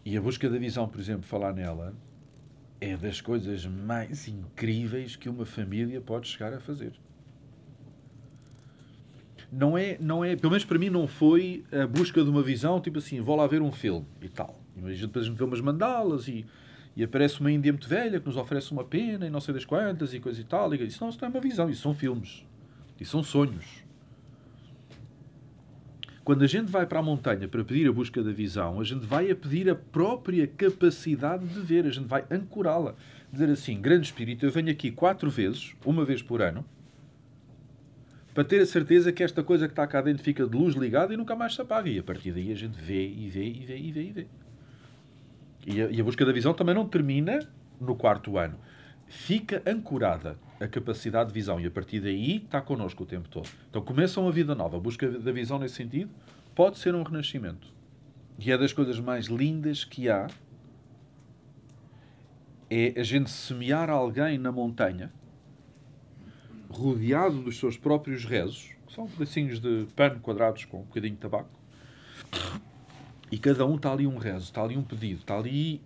E a busca da visão, por exemplo, falar nela, é das coisas mais incríveis que uma família pode chegar a fazer. Não é, pelo menos para mim não foi a busca de uma visão, tipo assim, vou lá ver um filme e tal. E depois a gente vê umas mandalas e aparece uma índia muito velha que nos oferece uma pena e não sei das quantas e coisa e tal. E isso não é uma visão, isso são filmes. Isso são sonhos. Quando a gente vai para a montanha para pedir a busca da visão, a gente vai a pedir a própria capacidade de ver, a gente vai ancorá-la. Dizer assim, grande espírito, eu venho aqui 4 vezes, uma vez por ano, para ter a certeza que esta coisa que está cá dentro fica de luz ligada e nunca mais se apaga. E a partir daí a gente vê e vê e vê e vê e vê. E a busca da visão também não termina no 4º ano. Fica ancorada a capacidade de visão e a partir daí está connosco o tempo todo. Então começa uma vida nova. A busca da visão nesse sentido pode ser um renascimento. E é das coisas mais lindas que há é a gente semear alguém na montanha rodeado dos seus próprios rezos, que são pedacinhos de pano quadrados com um bocadinho de tabaco, e cada um está ali um rezo, está ali um pedido, está ali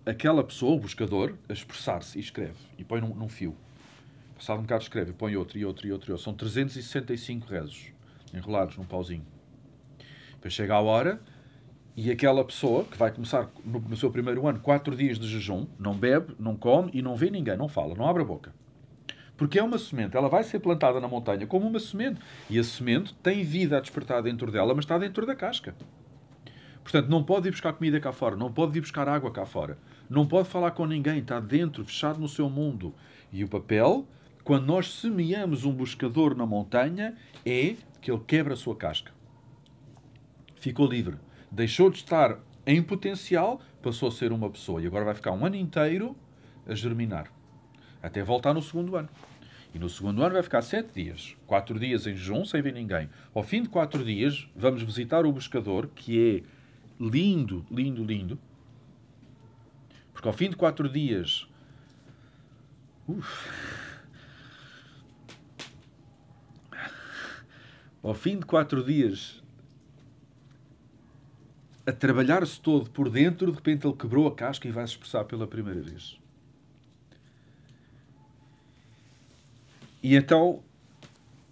aquela pessoa, o buscador, a expressar-se e escreve, e põe num fio. Passado um bocado escreve, põe outro e outro e outro e outro. São 365 rezos, enrolados num pauzinho. Depois chega a hora e aquela pessoa, que vai começar no seu primeiro ano 4 dias de jejum, não bebe, não come e não vê ninguém, não fala, não abre a boca. Porque é uma semente, ela vai ser plantada na montanha como uma semente. E a semente tem vida a despertar dentro dela, mas está dentro da casca. Portanto, não pode ir buscar comida cá fora, não pode ir buscar água cá fora, não pode falar com ninguém, está dentro, fechado no seu mundo. E o papel, quando nós semeamos um buscador na montanha, é que ele quebra a sua casca. Ficou livre. Deixou de estar em potencial, passou a ser uma pessoa. E agora vai ficar um ano inteiro a germinar. Até voltar no 2º ano. E no 2º ano vai ficar 7 dias. 4 dias em jejum, sem ver ninguém. Ao fim de 4 dias, vamos visitar o buscador, que é lindo, lindo, lindo. Porque ao fim de 4 dias... Ao fim de 4 dias, a trabalhar-se todo por dentro, de repente ele quebrou a casca e vai se expressar pela primeira vez. E então,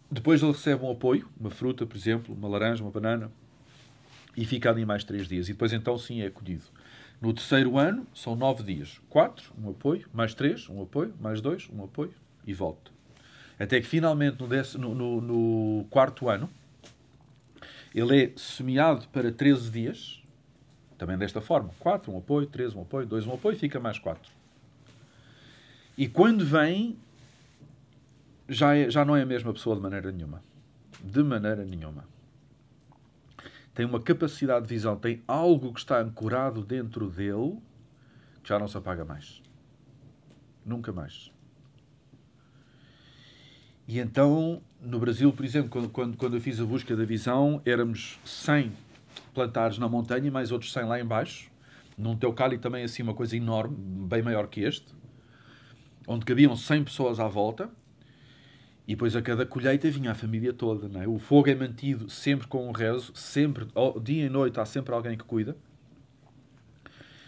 depois ele recebe um apoio, uma fruta, por exemplo, uma laranja, uma banana, e fica ali mais 3 dias. E depois então sim é acolhido. No 3º ano, são 9 dias. 4, um apoio, mais 3, um apoio, mais 2, um apoio, e volta. Até que finalmente no 4º ano, ele é semeado para 13 dias, também desta forma. 4, um apoio, 3, um apoio, 2, um apoio, fica mais 4. E quando vem... Já não é a mesma pessoa de maneira nenhuma. De maneira nenhuma. Tem uma capacidade de visão, tem algo que está ancorado dentro dele que já não se apaga mais. Nunca mais. E então, no Brasil, por exemplo, quando eu fiz a busca da visão, éramos 100 plantares na montanha e mais outros 100 lá em baixo. Num Teucali também assim uma coisa enorme, bem maior que este, onde cabiam 100 pessoas à volta. E depois a cada colheita vinha a família toda, não é? O fogo é mantido sempre com um rezo, sempre, dia e noite há sempre alguém que cuida.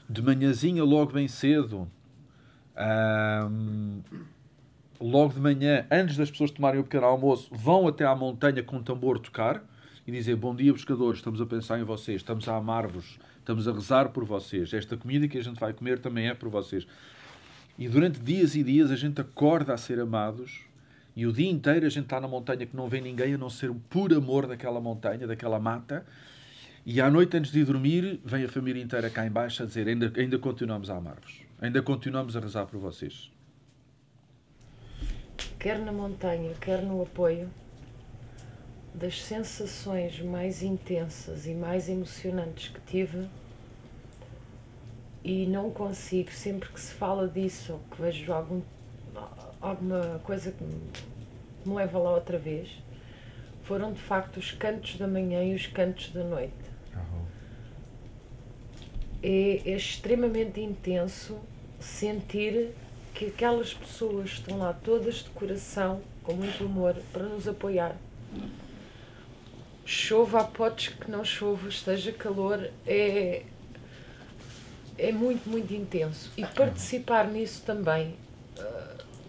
De manhãzinha, logo bem cedo, logo de manhã, antes das pessoas tomarem o pequeno almoço, vão até à montanha com um tambor tocar e dizer: bom dia, pescadores, estamos a pensar em vocês, estamos a amar-vos, estamos a rezar por vocês. Esta comida que a gente vai comer também é por vocês. E durante dias e dias a gente acorda a ser amados. E o dia inteiro a gente está na montanha que não vê ninguém a não ser o puro amor daquela montanha, daquela mata. E à noite, antes de ir dormir, vem a família inteira cá em baixo a dizer: ainda continuamos a amar-vos. Ainda continuamos a rezar por vocês. Quer na montanha, quer no apoio, das sensações mais intensas e mais emocionantes que tive, e não consigo, sempre que se fala disso ou que vejo alguma coisa que me leva lá outra vez, foram de facto os cantos da manhã e os cantos da noite. É extremamente intenso sentir que aquelas pessoas estão lá todas de coração, com muito amor, para nos apoiar. Chova a potes que não chova, esteja calor, é muito, muito intenso. E participar nisso também,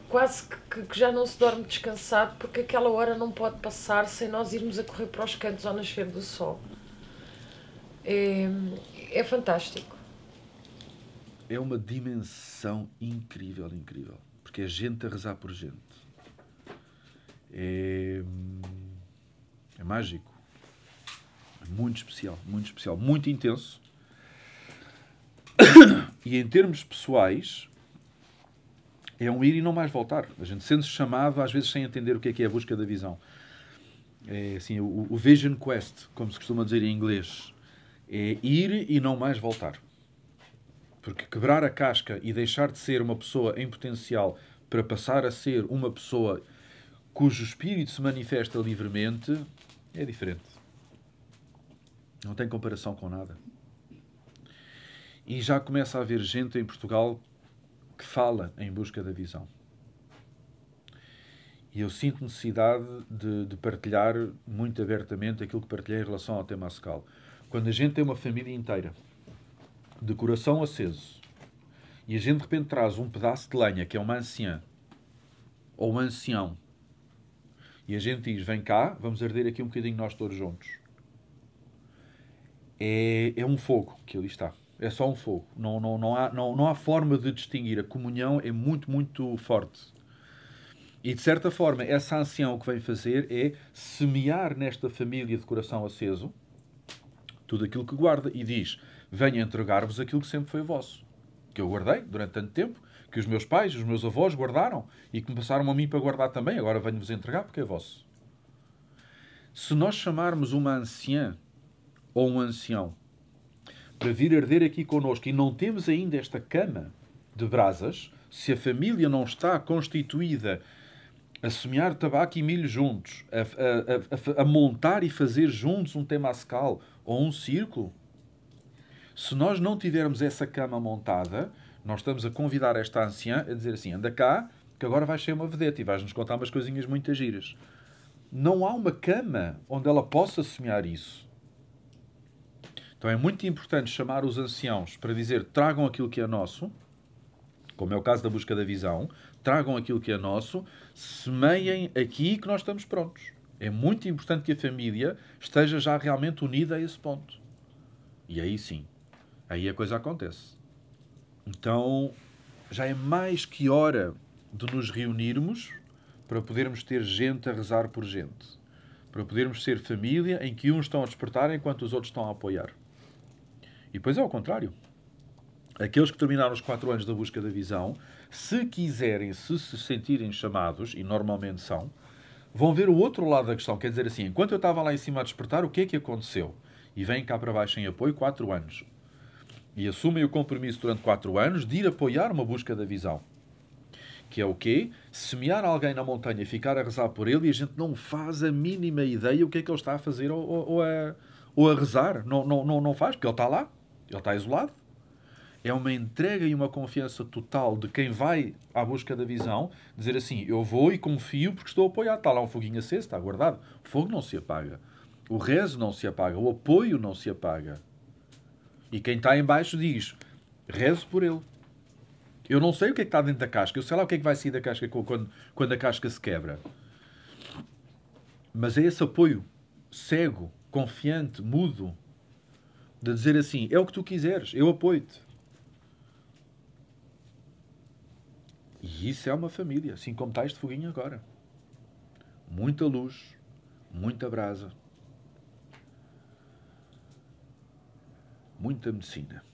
quase que já não se dorme descansado, porque aquela hora não pode passar sem nós irmos a correr para os cantos ao nascer do sol. É, é fantástico. É uma dimensão incrível, incrível. Porque é gente a rezar por gente. É mágico. É muito especial, muito intenso. E em termos pessoais, é um ir e não mais voltar. A gente sente-se chamado, às vezes, sem entender o que é a busca da visão. É assim, o Vision Quest, como se costuma dizer em inglês, é ir e não mais voltar. Porque quebrar a casca e deixar de ser uma pessoa em potencial para passar a ser uma pessoa cujo espírito se manifesta livremente é diferente. Não tem comparação com nada. E já começa a haver gente em Portugal que fala em busca da visão. E eu sinto necessidade de partilhar muito abertamente aquilo que partilhei em relação ao tema Ascal. Quando a gente tem uma família inteira, de coração aceso, e a gente de repente traz um pedaço de lenha, que é uma anciã, ou um ancião, e a gente diz, vem cá, vamos arder aqui um bocadinho nós todos juntos. É um fogo que ali está. É só um fogo. Não há forma de distinguir. A comunhão é muito, muito forte. E, de certa forma, essa ancião o que vem fazer é semear nesta família de coração aceso tudo aquilo que guarda. E diz, venho entregar-vos aquilo que sempre foi vosso. Que eu guardei durante tanto tempo, que os meus pais, os meus avós guardaram e que me passaram a mim para guardar também. Agora venho-vos entregar porque é vosso. Se nós chamarmos uma anciã ou um ancião para vir arder aqui connosco e não temos ainda esta cama de brasas, se a família não está constituída a semear tabaco e milho juntos, a montar e fazer juntos um temascal ou um círculo, se nós não tivermos essa cama montada, nós estamos a convidar esta anciã a dizer assim, anda cá, que agora vais ser uma vedeta e vais-nos contar umas coisinhas muito giras. Não há uma cama onde ela possa semear isso. Então é muito importante chamar os anciãos para dizer tragam aquilo que é nosso, como é o caso da busca da visão, tragam aquilo que é nosso, semeiem aqui que nós estamos prontos. É muito importante que a família esteja já realmente unida a esse ponto. E aí sim, aí a coisa acontece. Então já é mais que hora de nos reunirmos para podermos ter gente a rezar por gente. Para podermos ser família em que uns estão a despertar enquanto os outros estão a apoiar. E depois é ao contrário. Aqueles que terminaram os 4 anos da busca da visão, se quiserem, se sentirem chamados, e normalmente são, vão ver o outro lado da questão. Quer dizer assim, enquanto eu estava lá em cima a despertar, o que é que aconteceu? E vêm cá para baixo em apoio 4 anos. E assumem o compromisso durante 4 anos de ir apoiar uma busca da visão. Que é o quê? Semear alguém na montanha e ficar a rezar por ele e a gente não faz a mínima ideia o que é que ele está a fazer ou a rezar. Não faz, porque ele está lá. Ele está isolado. É uma entrega e uma confiança total de quem vai à busca da visão, dizer assim, eu vou e confio porque estou apoiado. Está lá um foguinho aceso, está guardado. O fogo não se apaga. O rezo não se apaga. O apoio não se apaga. E quem está em baixo diz, rezo por ele. Eu não sei o que é que está dentro da casca. Eu sei lá o que é que vai sair da casca quando a casca se quebra. Mas é esse apoio cego, confiante, mudo, de dizer assim, é o que tu quiseres, eu apoio-te. E isso é uma família, assim como está este foguinho agora. Muita luz, muita brasa, muita medicina.